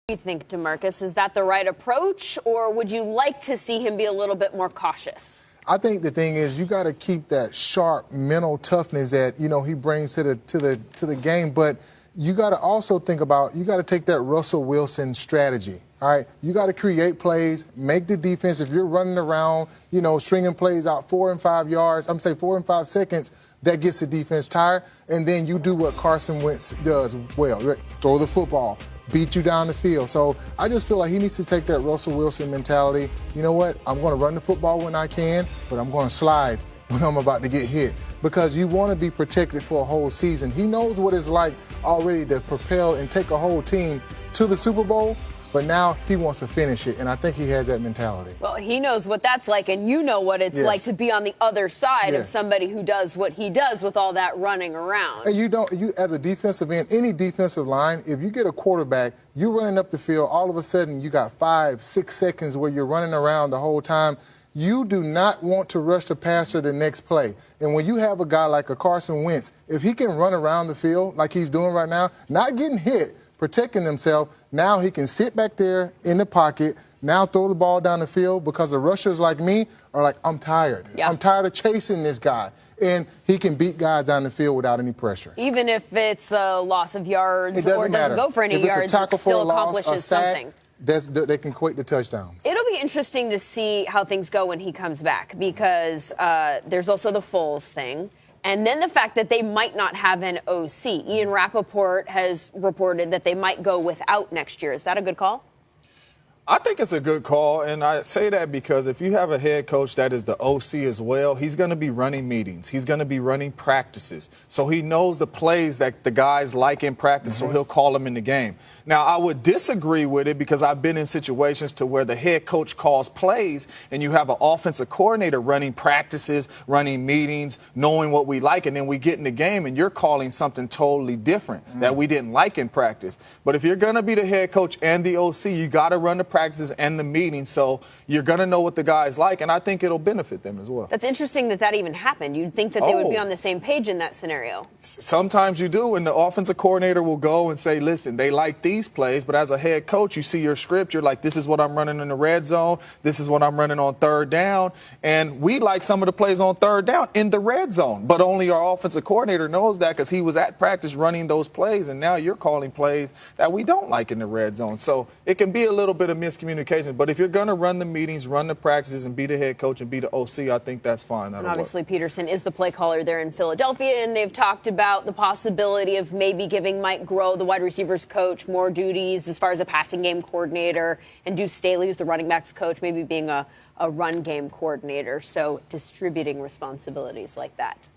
Do you think, DeMarcus, is that the right approach, or would you like to see him be a little bit more cautious? I think the thing is you got to keep that sharp mental toughness that he brings to the game, but you got to also think about you got to take that Russell Wilson strategy. All right, you got to create plays, make the defense. If you're running around, stringing plays out 4 and 5 yards, 4 and 5 seconds, that gets the defense tired. And then you do what Carson Wentz does well: throw the football, beat you down the field. So I just feel like he needs to take that Russell Wilson mentality. You know what? I'm going to run the football when I can, but I'm going to slide when I'm about to get hit, because you want to be protected for a whole season. He knows what it's like already to propel and take a whole team to the Super Bowl, but now he wants to finish it, and I think he has that mentality. Well, he knows what that's like, and you know what it's like to be on the other side of somebody who does what he does with all that running around. And you as a defensive end, any defensive line, if you get a quarterback, you're running up the field, all of a sudden you got 5, 6 seconds where you're running around the whole time. You do not want to rush the passer the next play. And when you have a guy like a Carson Wentz, if he can run around the field like he's doing right now, not getting hit, protecting himself, now he can sit back there in the pocket, now throw the ball down the field, because the rushers like me are like, I'm tired. Yeah. I'm tired of chasing this guy. And he can beat guys down the field without any pressure. Even if it's a loss of yards or it doesn't go for any yards, it still accomplishes something. They can equate to touchdowns. It'll be interesting to see how things go when he comes back, because there's also the Foles thing. And then the fact that they might not have an OC. Ian Rappaport has reported that they might go without next year. Is that a good call? I think it's a good call, and I say that because if you have a head coach that is the OC as well, he's going to be running meetings. He's going to be running practices. So he knows the plays that the guys like in practice, so he'll call them in the game. Now, I would disagree with it because I've been in situations to where the head coach calls plays and you have an offensive coordinator running practices, running meetings, knowing what we like, and then we get in the game and you're calling something totally different that we didn't like in practice. But if you're going to be the head coach and the OC, you got to run the practices and the meetings, so you're going to know what the guys like, and I think it'll benefit them as well. That's interesting that even happened. You'd think that they would be on the same page in that scenario. Sometimes you do, and the offensive coordinator will go and say, listen, they like these plays, but as a head coach, you see your script, you're like, this is what I'm running in the red zone, this is what I'm running on third down, and we like some of the plays on third down in the red zone, but only our offensive coordinator knows that because he was at practice running those plays, and now you're calling plays that we don't like in the red zone. So it can be a little bit of miscommunication, but if you're going to run the meetings, run the practices, and be the head coach and be the OC, I think that's fine. And obviously, Peterson is the play caller there in Philadelphia, and they've talked about the possibility of maybe giving Mike Groh, the wide receivers coach, more duties as far as a passing game coordinator, and Deuce Staley, who's the running backs coach, maybe being a run game coordinator, so distributing responsibilities like that.